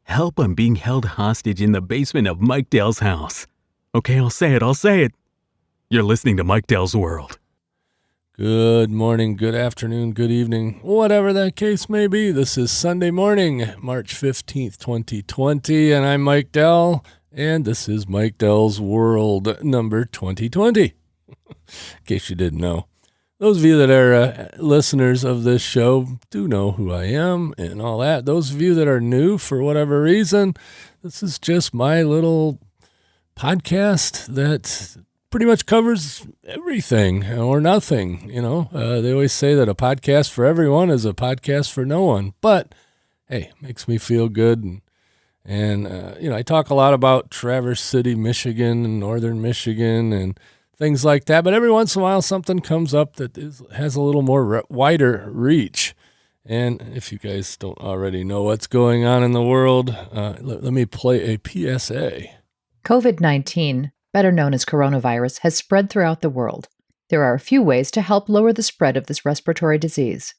Help, I'm being held hostage in the basement of Mike Dell's house. Okay, I'll say it. You're listening to Mike Dell's World. Good morning, good afternoon, good evening, whatever that case may be. This is Sunday morning, March 15th, 2020, and I'm Mike Dell, and this is Mike Dell's World number 2020, in case you didn't know. Those of you that are listeners of this show do know who I am and all that. Those of you that are new for whatever reason, this is just my little podcast that pretty much covers everything or nothing. They always say that a podcast for everyone is a podcast for no one. But hey, makes me feel good. And I talk a lot about Traverse City, Michigan, and northern Michigan, and things like that. But every once in a while, something comes up that has a little more wider reach. And if you guys don't already know what's going on in the world, let me play a PSA. COVID-19, better known as coronavirus, has spread throughout the world. There are a few ways to help lower the spread of this respiratory disease.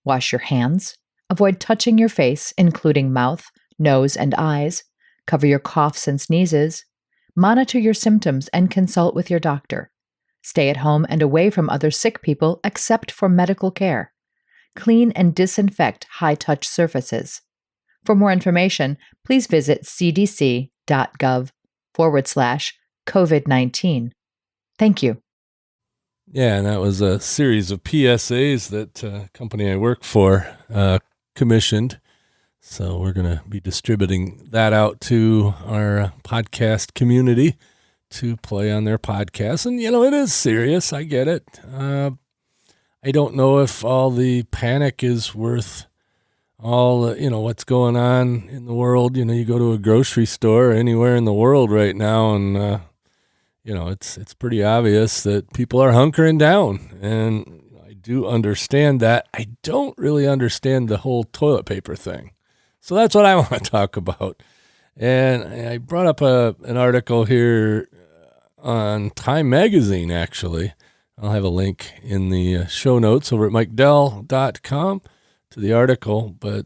Wash your hands. Avoid touching your face, including mouth, nose, and eyes. Cover your coughs and sneezes. Monitor your symptoms and consult with your doctor. Stay at home and away from other sick people except for medical care. Clean and disinfect high-touch surfaces. For more information, please visit cdc.gov/COVID-19. Thank you. Yeah, and that was a series of PSAs that company I work for commissioned. So we're going to be distributing that out to our podcast community to play on their podcast. And, it is serious. I get it. I don't know if all the panic is worth all, what's going on in the world. You go to a grocery store anywhere in the world right now, and, it's pretty obvious that people are hunkering down. And I do understand that. I don't really understand the whole toilet paper thing. So that's what I want to talk about. And I brought up an article here on Time Magazine, actually. I'll have a link in the show notes over at mikedell.com to the article. But,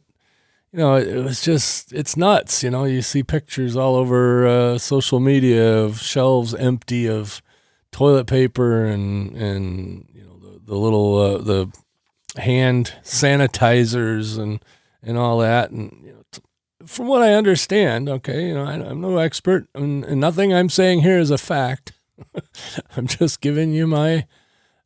it was just, it's nuts. You see pictures all over social media of shelves empty of toilet paper and the little, the hand sanitizers and all that. And from what I understand, okay, I'm no expert, and nothing I'm saying here is a fact. I'm just giving you my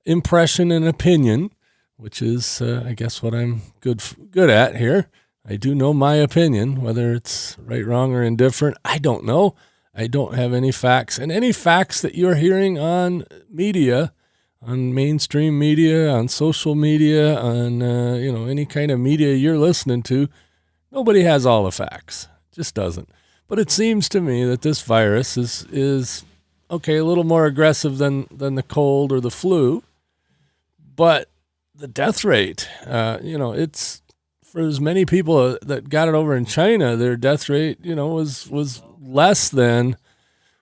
impression and opinion, which is, I guess, what I'm good at here. I do know my opinion, whether it's right, wrong, or indifferent. I don't know. I don't have any facts, and any facts that you're hearing on media, on mainstream media, on social media, on any kind of media you're listening to, nobody has all the facts. Just doesn't. But it seems to me that this virus is okay, a little more aggressive than the cold or the flu. But the death rate, it's for as many people that got it over in China, their death rate, was less than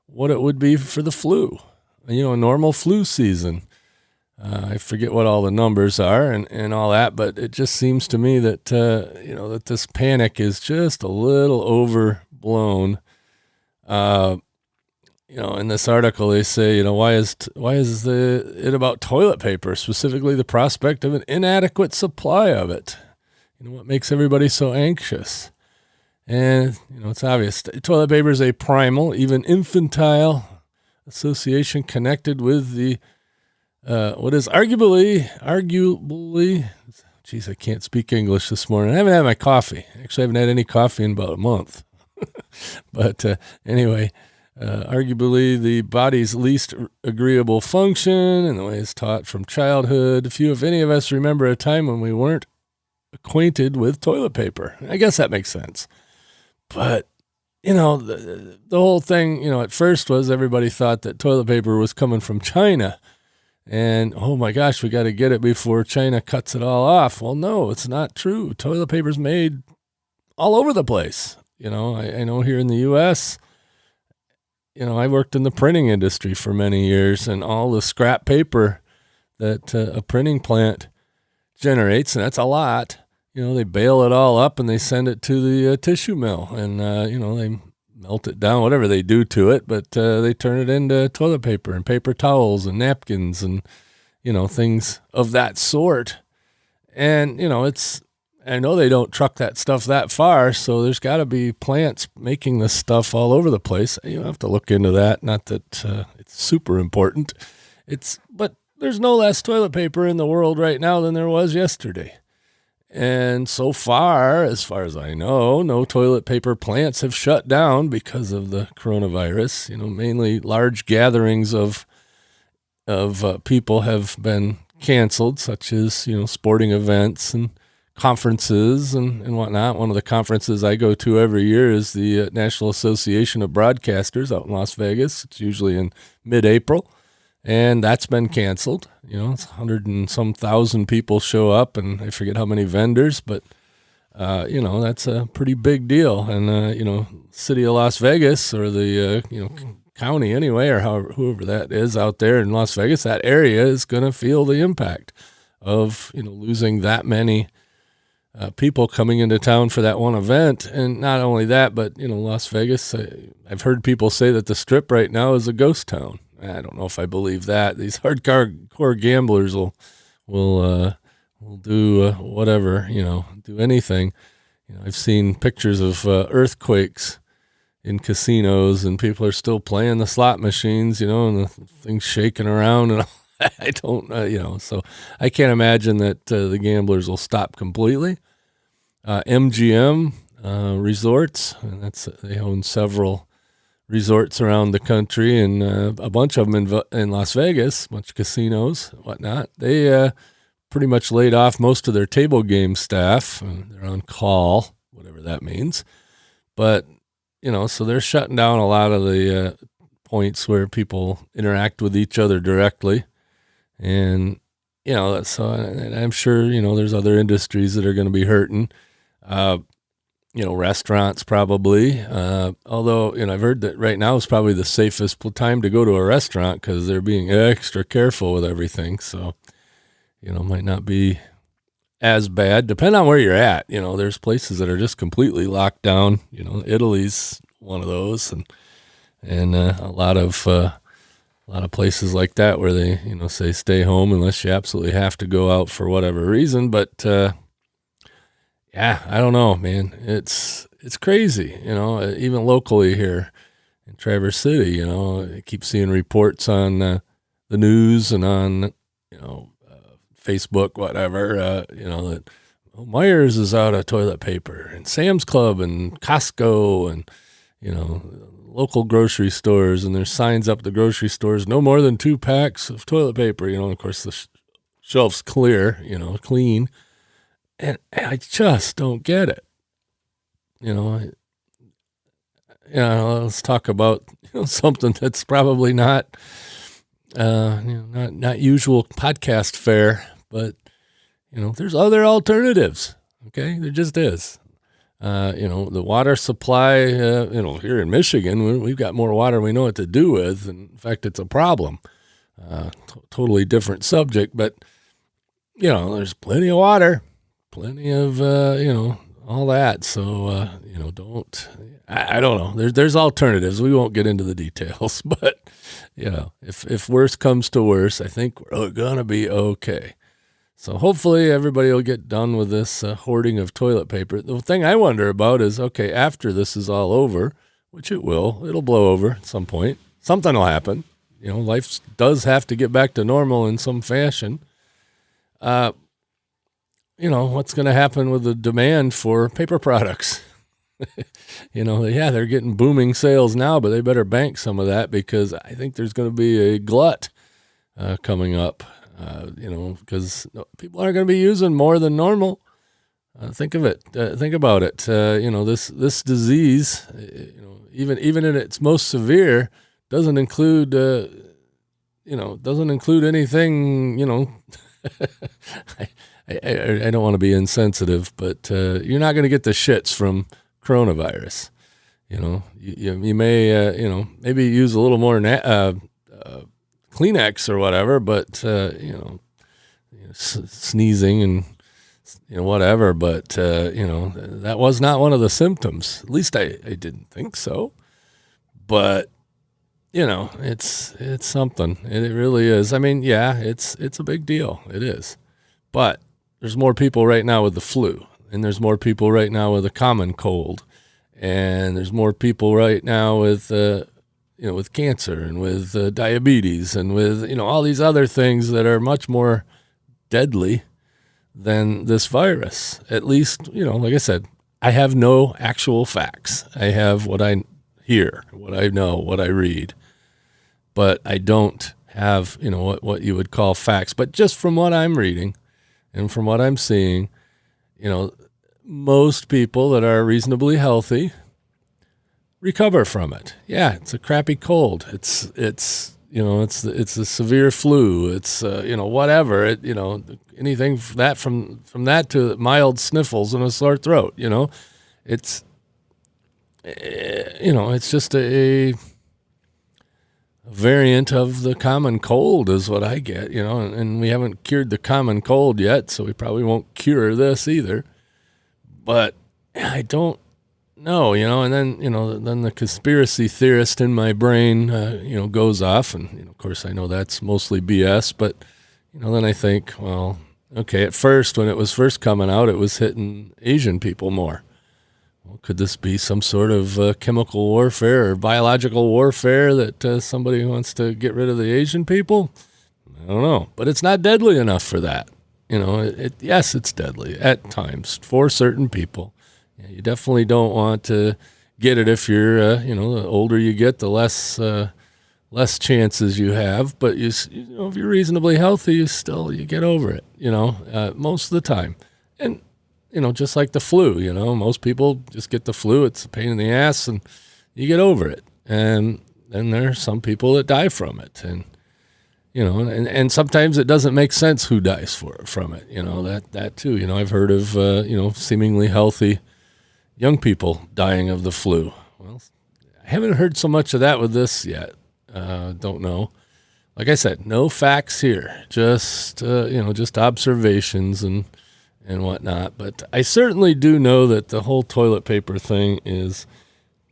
what it would be for the flu, a normal flu season. I forget what all the numbers are and all that, but it just seems to me that, that this panic is just a little overblown. In this article, they say, why is it about toilet paper, specifically the prospect of an inadequate supply of it? What makes everybody so anxious? And, it's obvious. Toilet paper is a primal, even infantile association connected with the what is arguably, geez, I can't speak English this morning. I haven't had my coffee. Actually, I haven't had any coffee in about a month. But anyway, arguably the body's least agreeable function and the way it's taught from childhood. Few, if any of us, remember a time when we weren't acquainted with toilet paper. I guess that makes sense. But, the whole thing, at first was everybody thought that toilet paper was coming from China. And, oh my gosh, we got to get it before China cuts it all off. Well, no, it's not true. Toilet paper's made all over the place. I know here in the U.S., I worked in the printing industry for many years, and all the scrap paper that a printing plant generates, and that's a lot, they bail it all up and they send it to the tissue mill, and they melt it down, whatever they do to it, but they turn it into toilet paper and paper towels and napkins and things of that sort. And I know they don't truck that stuff that far, so there's got to be plants making this stuff all over the place. You have to look into that. Not that it's super important. But there's no less toilet paper in the world right now than there was yesterday. And so far as I know, no toilet paper plants have shut down because of the coronavirus. Mainly large gatherings of people have been canceled, such as sporting events and conferences and whatnot. One of the conferences I go to every year is the National Association of Broadcasters out in Las Vegas. It's usually in mid-April, and that's been canceled. It's 100 and some thousand people show up, and I forget how many vendors, but that's a pretty big deal. And city of Las Vegas, or the county anyway, or whoever that is out there in Las Vegas, that area is going to feel the impact of losing that many people coming into town for that one event. And not only that, but Las Vegas, I've heard people say that the Strip right now is a ghost town. I don't know if I believe that. These hardcore gamblers will do whatever, do anything. I've seen pictures of earthquakes in casinos, and people are still playing the slot machines, and the things shaking around, and I don't, so I can't imagine that the gamblers will stop completely. MGM Resorts, and they own several resorts around the country, and a bunch of them in Las Vegas, a bunch of casinos, whatnot. They pretty much laid off most of their table game staff. They're on call, whatever that means. But, so they're shutting down a lot of the points where people interact with each other directly. And, and I'm sure, there's other industries that are going to be hurting. Restaurants probably. Although, I've heard that right now is probably the safest time to go to a restaurant because they're being extra careful with everything. So, might not be as bad. Depending on where you're at. There's places that are just completely locked down. Italy's one of those, and a lot of places like that where they, say stay home unless you absolutely have to go out for whatever reason. But, yeah, I don't know, man. It's crazy, even locally here in Traverse City, I keep seeing reports on the news and on, Facebook, whatever, that Myers is out of toilet paper, and Sam's Club and Costco and, local grocery stores, and there's signs up at the grocery stores, no more than 2 packs of toilet paper, of course the shelf's clear, clean. And I just don't get it. Let's talk about something that's probably not usual podcast fare, but there's other alternatives. Okay, there just is. The water supply. Here in Michigan, we've got more water than we know what to do with. And in fact, it's a problem. Totally different subject, but there's plenty of water. Plenty of, all that. So, I don't know. There's alternatives. We won't get into the details, but, if worse comes to worse, I think we're going to be okay. So hopefully everybody will get done with this hoarding of toilet paper. The thing I wonder about is, okay, after this is all over, which it'll blow over at some point. Something will happen. Life does have to get back to normal in some fashion. What's going to happen with the demand for paper products? They're getting booming sales now, but they better bank some of that because I think there's going to be a glut coming up, because people aren't going to be using more than normal. Think of it. Think about it. This disease, even in its most severe, doesn't include anything, I don't want to be insensitive, but you're not going to get the shits from coronavirus. You may, maybe use a little more Kleenex or whatever, but, sneezing and whatever. But, that was not one of the symptoms. At least I didn't think so. But, it's something. It really is. I mean, yeah, it's a big deal. It is. But there's more people right now with the flu, and there's more people right now with a common cold, and there's more people right now with, with cancer and with diabetes and with, all these other things that are much more deadly than this virus. At least, like I said, I have no actual facts. I have what I hear, what I know, what I read, but I don't have, what you would call facts. But just from what I'm reading and from what I'm seeing, most people that are reasonably healthy recover from it. Yeah, it's a crappy cold. It's a severe flu. It's whatever. Anything from that to mild sniffles and a sore throat. It's it's just a variant of the common cold is what I get. And we haven't cured the common cold yet, so we probably won't cure this either. But I don't. No, and then the conspiracy theorist in my brain, goes off, and of course I know that's mostly BS. But then I think, well, okay. At first, when it was first coming out, it was hitting Asian people more. Well, could this be some sort of chemical warfare or biological warfare that somebody wants to get rid of the Asian people? I don't know, but it's not deadly enough for that. Yes, it's deadly at times for certain people. Yeah, you definitely don't want to get it if you're, the older you get, the less chances you have. But if you're reasonably healthy, you get over it, most of the time. And, just like the flu, most people just get the flu. It's a pain in the ass and you get over it. And then there are some people that die from it. And, and sometimes it doesn't make sense who dies from it, that too. I've heard of, seemingly healthy young people dying of the flu. Well, I haven't heard so much of that with this yet. Don't know. Like I said, no facts here. Just observations and whatnot. But I certainly do know that the whole toilet paper thing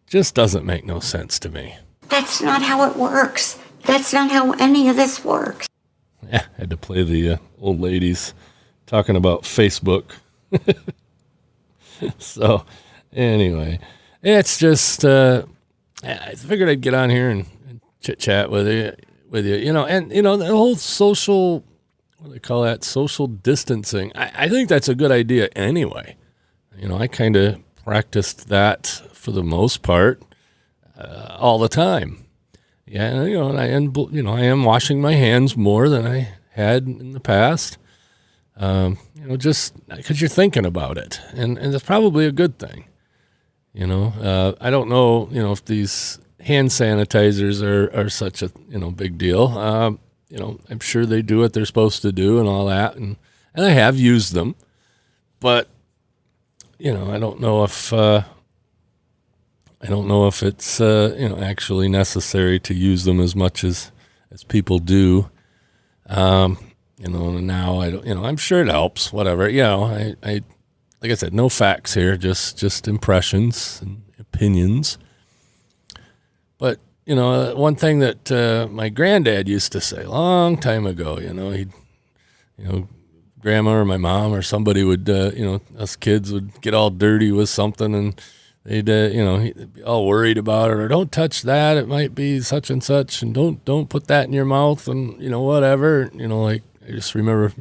just doesn't make no sense to me. That's not how it works. That's not how any of this works. Yeah, I had to play the old ladies talking about Facebook. So, anyway, it's just, I figured I'd get on here and chit-chat with you, and, the whole social, what do they call that, social distancing. I think that's a good idea anyway. I kind of practiced that for the most part all the time. Yeah, and I am washing my hands more than I had in the past. Just because you're thinking about it, and it's probably a good thing. I don't know, if these hand sanitizers are such a big deal. I'm sure they do what they're supposed to do and all that, and I have used them, but I don't know if it's actually necessary to use them as much as people do. Now I don't, I'm sure it helps, whatever. I like I said, no facts here, just impressions and opinions. But, one thing that my granddad used to say a long time ago, he'd, grandma or my mom or somebody would, us kids would get all dirty with something and they'd, he'd be all worried about it, or don't touch that, it might be such and such, and don't put that in your mouth, and, whatever, like, I just remember,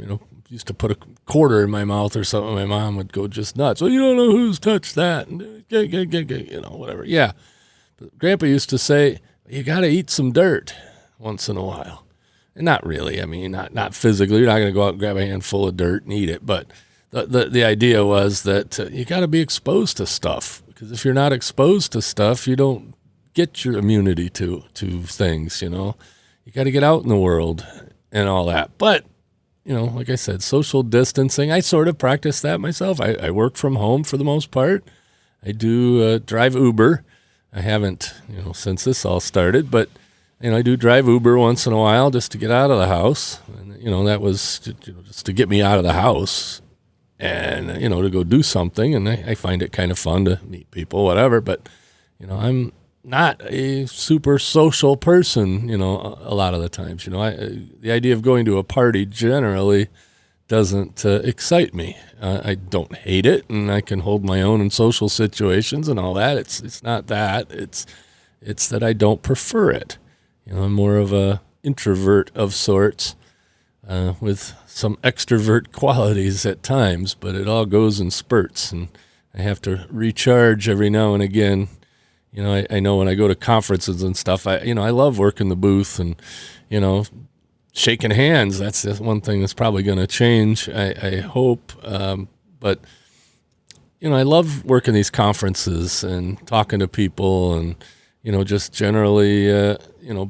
used to put a quarter in my mouth or something. My mom would go just nuts. Well, you don't know who's touched that. And, whatever. Yeah. But Grandpa used to say, you got to eat some dirt once in a while. And not really. I mean, not physically. You're not going to go out and grab a handful of dirt and eat it. But the idea was that you got to be exposed to stuff. Because if you're not exposed to stuff, you don't get your immunity to things, You got to get out in the world and all that. But, like I said, social distancing, I sort of practice that myself. I work from home for the most part. I do drive Uber. I haven't, since this all started, but, I do drive Uber once in a while just to get out of the house. And, that was just to get me out of the house. and, to go do something. And I find it kind of fun to meet people, whatever. But, I'm not a super social person, a lot of the times. The idea of going to a party generally doesn't excite me. I don't hate it, and I can hold my own in social situations and all that. It's not that. It's that I don't prefer it. I'm more of a introvert of sorts, with some extrovert qualities at times, but it all goes in spurts, and I have to recharge every now and again. I know when I go to conferences and stuff, I love working the booth and, shaking hands. That's just one thing that's probably going to change, I hope. But, I love working these conferences and talking to people and, just generally,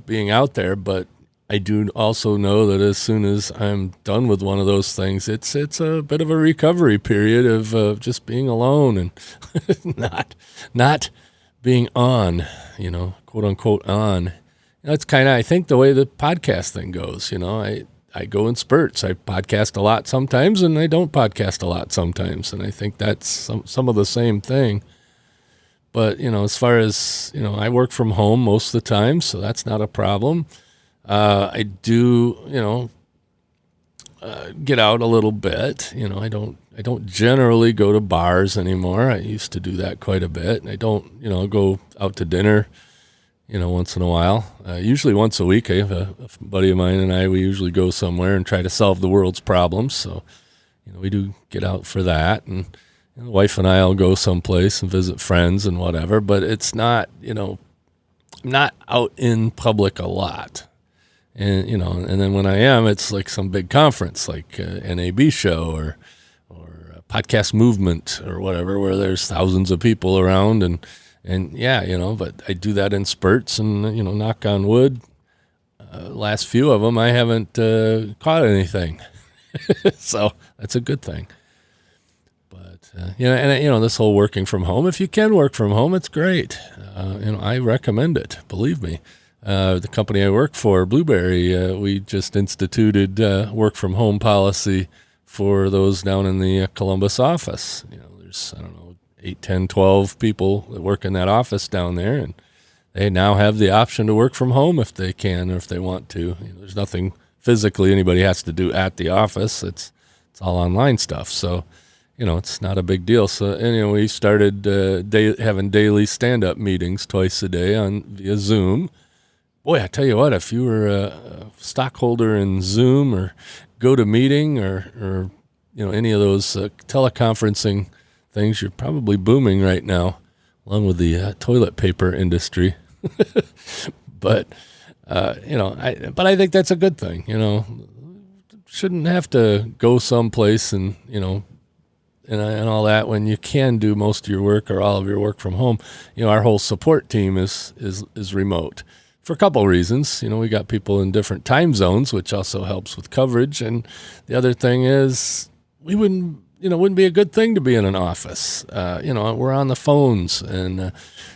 being out there. But I do also know that as soon as I'm done with one of those things, it's a bit of a recovery period of just being alone and not being on, quote unquote on. That's kind of, I think, the way the podcast thing goes. I go in spurts. I podcast a lot sometimes, and I don't podcast a lot sometimes. And I think that's some of the same thing. But, as far as, I work from home most of the time, so that's not a problem. I do, get out a little bit. I don't generally go to bars anymore. I used to do that quite a bit. I don't, go out to dinner, once in a while. Usually once a week. I have a buddy of mine and we usually go somewhere and try to solve the world's problems. So, we do get out for that. And the wife and I will go someplace and visit friends and whatever. But it's not, I'm not out in public a lot. And, and then when I am, it's like some big conference, like NAB show or podcast movement or whatever, where there's thousands of people around and yeah, but I do that in spurts and, knock on wood. Last few of them, I haven't caught anything. So that's a good thing. But, this whole working from home, if you can work from home, it's great. I recommend it. Believe me. The company I work for, Blueberry, we just instituted work from home policy for those down in the Columbus office. There's, 8, 10, 12 people that work in that office down there, and they now have the option to work from home if they can or if they want to. There's nothing physically anybody has to do at the office. It's all online stuff. So, it's not a big deal. So, we started having daily stand-up meetings twice a day via Zoom. Boy, I tell you what, if you were a stockholder in Zoom or GoToMeeting or any of those teleconferencing things, you're probably booming right now, along with the toilet paper industry. But I think that's a good thing. Shouldn't have to go someplace and all that when you can do most of your work or all of your work from home. Our whole support team is remote. For a couple of reasons. We got people in different time zones, which also helps with coverage. And the other thing is wouldn't be a good thing to be in an office. We're on the phones and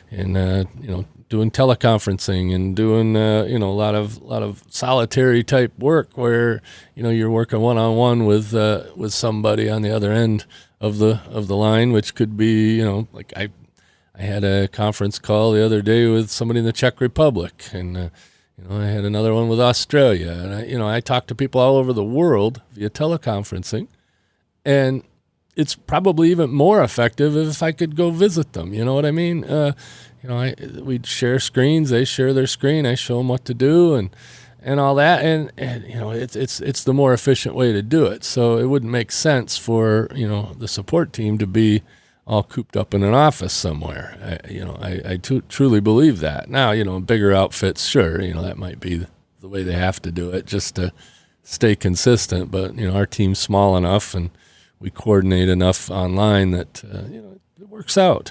doing teleconferencing and doing, a lot of solitary type work where, you're working one-on-one with somebody on the other end of the line, which could be, like I had a conference call the other day with somebody in the Czech Republic, and I had another one with Australia, and I talk to people all over the world via teleconferencing, and it's probably even more effective if I could go visit them. You know what I mean? We'd share screens, they share their screen, I show them what to do, and all that, and it's the more efficient way to do it. So it wouldn't make sense for the support team to be all cooped up in an office somewhere. I truly believe that. Now, bigger outfits, sure, that might be the way they have to do it just to stay consistent. But, our team's small enough and we coordinate enough online that, it works out.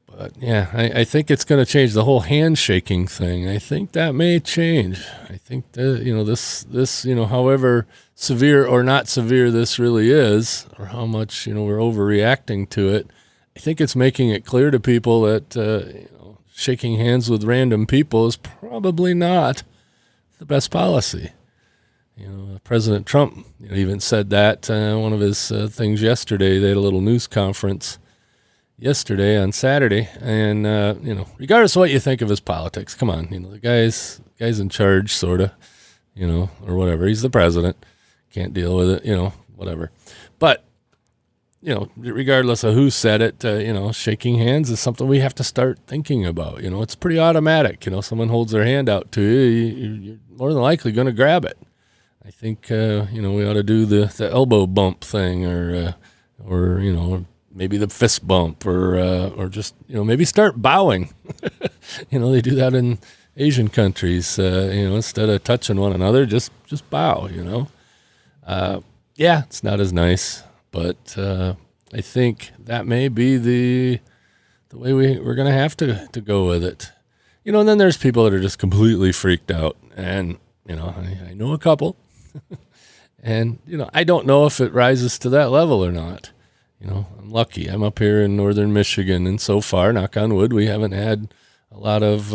But, yeah, I think it's going to change the whole handshaking thing. I think that may change. I think that, this, however severe or not severe this really is, or how much, we're overreacting to it, I think it's making it clear to people that, shaking hands with random people is probably not the best policy. President Trump even said that one of his things yesterday. They had a little news conference yesterday on Saturday, and regardless of what you think of his politics, come on, the guy's in charge, sort of, or whatever. He's the president, can't deal with it, whatever. But regardless of who said it, shaking hands is something we have to start thinking about. It's pretty automatic. Someone holds their hand out to you, you're more than likely going to grab it. I think, we ought to do the elbow bump thing or maybe the fist bump or just, maybe start bowing. They do that in Asian countries, instead of touching one another, just bow, it's not as nice, but I think that may be the way we're going to have to go with it. And then there's people that are just completely freaked out, and, I know a couple. And, I don't know if it rises to that level or not. I'm lucky. I'm up here in northern Michigan, and so far, knock on wood, we haven't had a lot of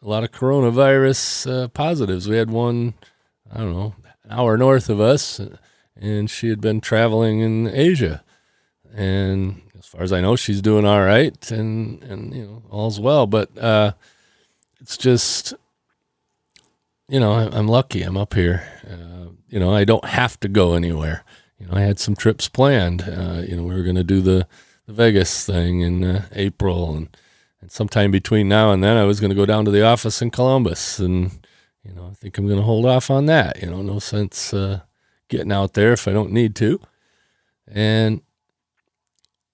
coronavirus positives. We had one, an hour north of us, and she had been traveling in Asia. And as far as I know, she's doing all right, and all's well. But it's just, I'm lucky. I'm up here. I don't have to go anywhere. I had some trips planned. We were going to do the Vegas thing in April, and sometime between now and then, I was going to go down to the office in Columbus, and I think I'm going to hold off on that. No sense getting out there if I don't need to. And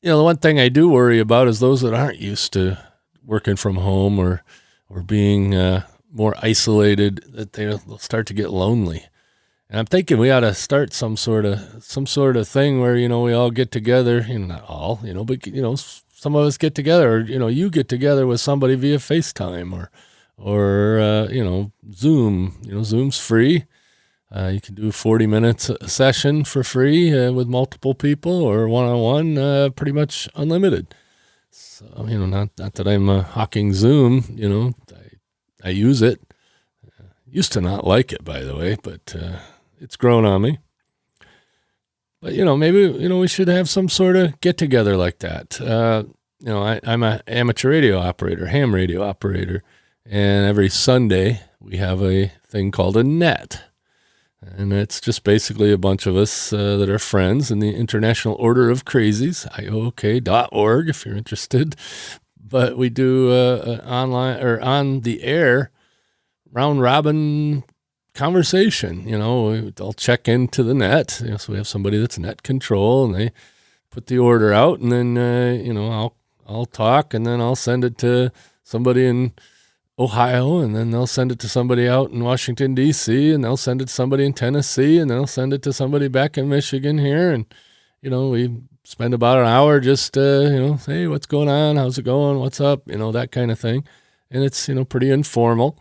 the one thing I do worry about is those that aren't used to working from home or being more isolated, that they'll start to get lonely. And I'm thinking we ought to start some sort of thing where, we all get together, not all, but, some of us get together, or, you get together with somebody via FaceTime or Zoom. Zoom's free. You can do 40 minutes a session for free with multiple people, or one-on-one, pretty much unlimited. So, not that I'm hawking Zoom, I use it. Used to not like it, by the way, but it's grown on me. But, maybe, we should have some sort of get-together like that. I'm an amateur radio operator, ham radio operator, and every Sunday we have a thing called a net. And it's just basically a bunch of us that are friends in the International Order of Crazies, IOOK.org, if you're interested. But we do online or on the air round-robin conversation. I'll check into the net. So we have somebody that's net control, and they put the order out, and then I'll talk, and then I'll send it to somebody in Ohio, and then they'll send it to somebody out in Washington, D.C., and they'll send it to somebody in Tennessee, and they'll send it to somebody back in Michigan here. And, we spend about an hour just, hey, what's going on? How's it going? What's up? That kind of thing. And it's, pretty informal.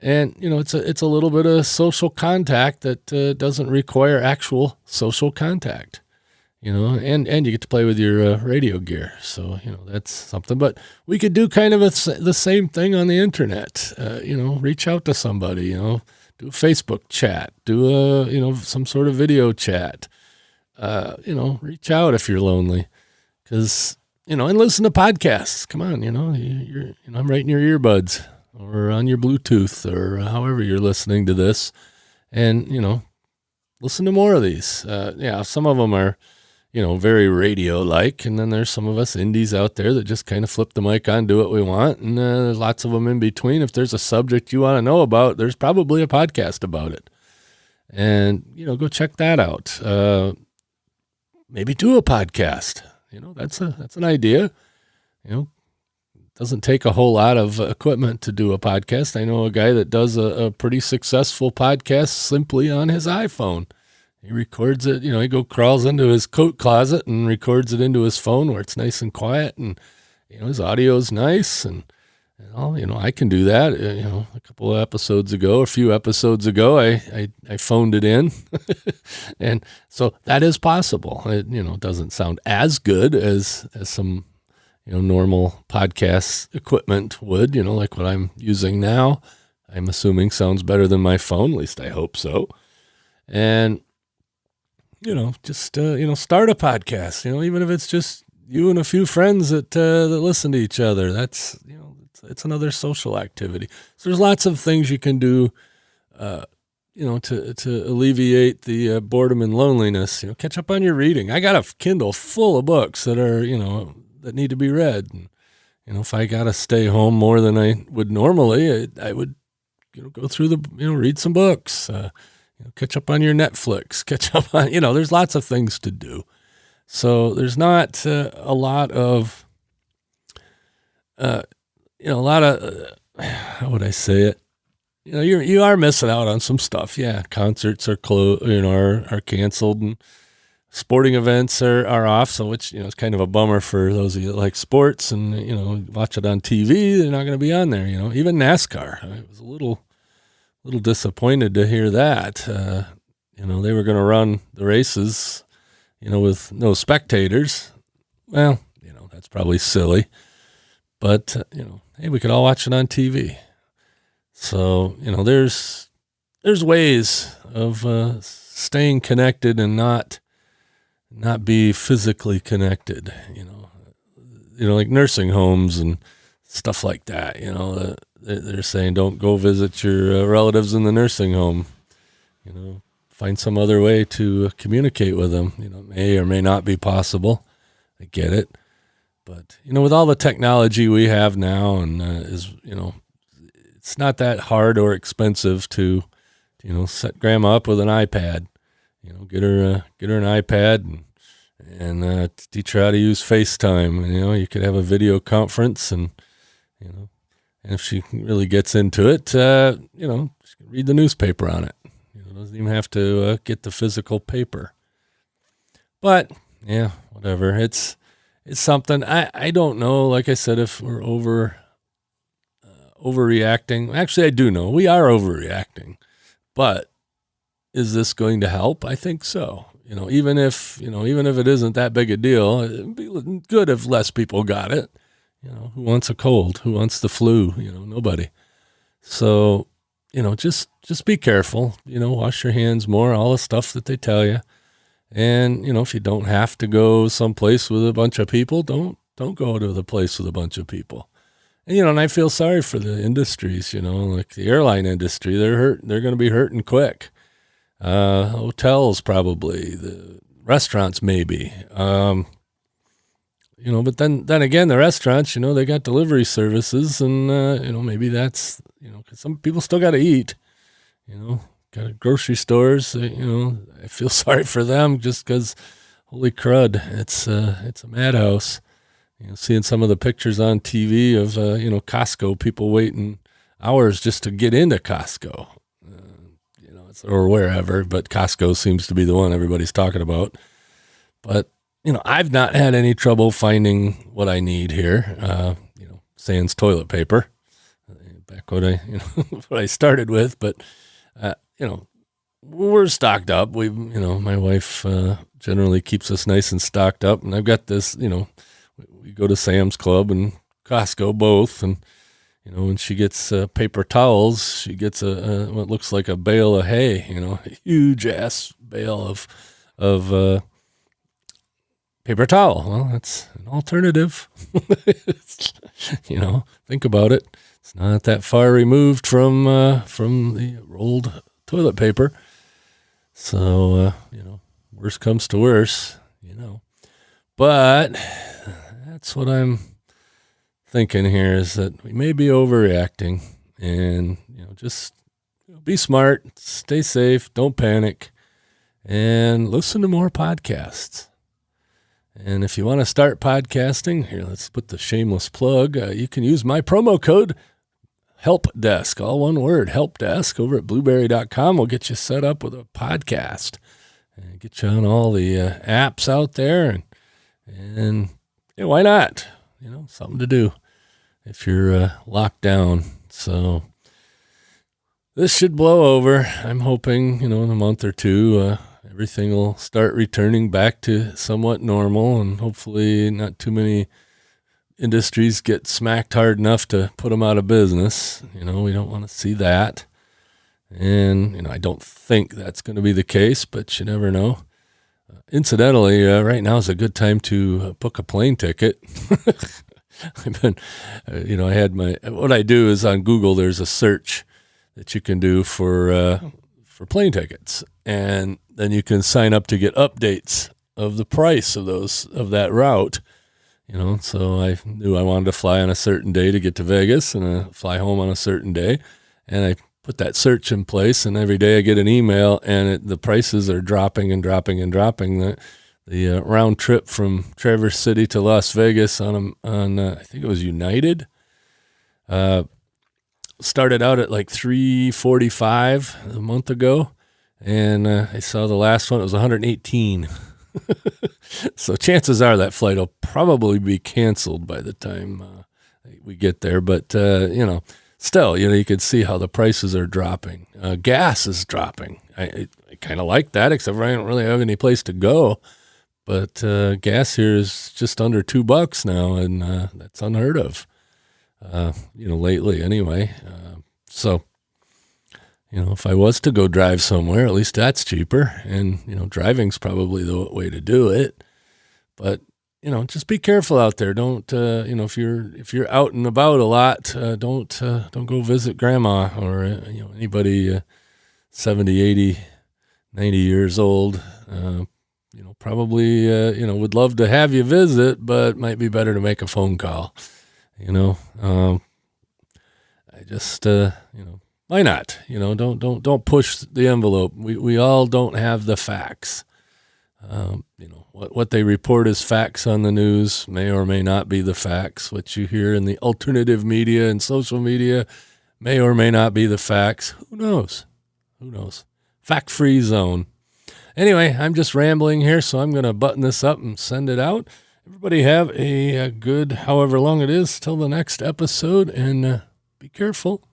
And, it's a little bit of social contact that doesn't require actual social contact. And you get to play with your radio gear. So, that's something. But we could do kind of the same thing on the internet. Reach out to somebody, do a Facebook chat, do some sort of video chat. Reach out if you're lonely. Because, and listen to podcasts. Come on, I'm right in your earbuds or on your Bluetooth or however you're listening to this. And, listen to more of these. Some of them are, very radio-like, and then there's some of us indies out there that just kind of flip the mic on, do what we want, and there's lots of them in between. If there's a subject you want to know about, there's probably a podcast about it. And, go check that out. Maybe do a podcast. That's an idea. Doesn't take a whole lot of equipment to do a podcast. I know a guy that does a pretty successful podcast simply on his iPhone. He records it, he crawls into his coat closet and records it into his phone where it's nice and quiet, and, his audio is nice, and, I can do that. A couple of episodes ago, a few episodes ago, I phoned it in, and so that is possible. It, doesn't sound as good as some, normal podcast equipment would, like what I'm using now. I'm assuming sounds better than my phone, at least I hope so. And, just, start a podcast, even if it's just you and a few friends that listen to each other. That's, it's another social activity. So there's lots of things you can do, to alleviate the boredom and loneliness. Catch up on your reading. I got a Kindle full of books that are, that need to be read. And, if I got to stay home more than I would normally, I would, go through read some books, catch up on your Netflix, catch up on, there's lots of things to do. So there's not a lot of, how would I say it? You are missing out on some stuff. Yeah, concerts are are canceled, and sporting events are off. So which it's kind of a bummer for those of you that like sports and watch it on TV. They're not going to be on there. Even NASCAR. I was a little disappointed to hear that. They were going to run the races, with no spectators. Well, that's probably silly, but hey, we could all watch it on TV. So, there's ways of staying connected and not be physically connected, like nursing homes and stuff like that. They're saying don't go visit your relatives in the nursing home, find some other way to communicate with them. It may or may not be possible. I get it. But, with all the technology we have now and it's not that hard or expensive to, set grandma up with an iPad, get her an iPad and teach her how to use FaceTime. You could have a video conference and if she really gets into it, she can read the newspaper on it. Doesn't even have to get the physical paper. But yeah, whatever. It's something. I don't know. Like I said, if we're overreacting. Actually, I do know we are overreacting, but is this going to help? I think so. Even if it isn't that big a deal, it'd be good if less people got it. Who wants a cold? Who wants the flu? Nobody. So, just be careful, wash your hands more, all the stuff that they tell you. And, if you don't have to go someplace with a bunch of people, don't go to the place with a bunch of people. And, and I feel sorry for the industries, like the airline industry, they're going to be hurting quick. Hotels, probably, the restaurants, maybe, but then again, the restaurants, they got delivery services and, maybe that's, cause some people still got to eat, got grocery stores, I feel sorry for them just cause holy crud, it's a madhouse. Seeing some of the pictures on TV of, Costco, people waiting hours just to get into Costco, or wherever, but Costco seems to be the one everybody's talking about. But, I've not had any trouble finding what I need here, sans toilet paper, back what I started with, but, we're stocked up. My wife, generally keeps us nice and stocked up, and I've got this, we go to Sam's Club and Costco both, and when she gets paper towels, she gets what looks like a bale of hay, a huge ass bale of paper towel. Well, that's an alternative. Think about it. It's not that far removed from the rolled toilet paper. So worst comes to worst, But that's what I'm thinking here is that we may be overreacting and, just be smart, stay safe, don't panic, and listen to more podcasts. And if you want to start podcasting, here, let's put the shameless plug. You can use my promo code HELPDESK, all one word, HELPDESK, over at blueberry.com. We'll get you set up with a podcast and get you on all the apps out there. And why not? Something to do if you're locked down. So this should blow over. I'm hoping, in a month or two, everything will start returning back to somewhat normal, and hopefully not too many industries get smacked hard enough to put them out of business. We don't want to see that. And, I don't think that's going to be the case, but you never know. Incidentally, right now is a good time to book a plane ticket. I've been, I had what I do is on Google, there's a search that you can do for plane tickets. And then you can sign up to get updates of the price of that route. So I knew I wanted to fly on a certain day to get to Vegas and fly home on a certain day. And I put that search in place, and every day I get an email, and the prices are dropping and dropping and dropping. The round trip from Traverse City to Las Vegas on I think it was United, started out at like $345 a month ago, and I saw the last one, it was $118. So chances are that flight will probably be canceled by the time we get there. But, still, you can see how the prices are dropping. Gas is dropping. I kind of like that, except for I don't really have any place to go. But gas here is just under $2 now, and that's unheard of, lately anyway. So, if I was to go drive somewhere, at least that's cheaper. And, driving's probably the way to do it. But, just be careful out there. Don't, if you're out and about a lot, don't go visit grandma or, anybody 70, 80, 90 years old. Probably, would love to have you visit, but might be better to make a phone call. I just, why not? Don't push the envelope. We all don't have the facts. What they report as facts on the news may or may not be the facts. What you hear in the alternative media and social media may or may not be the facts. Who knows? Fact-free zone. Anyway, I'm just rambling here, so I'm going to button this up and send it out. Everybody have a good, however long it is, till the next episode, and be careful.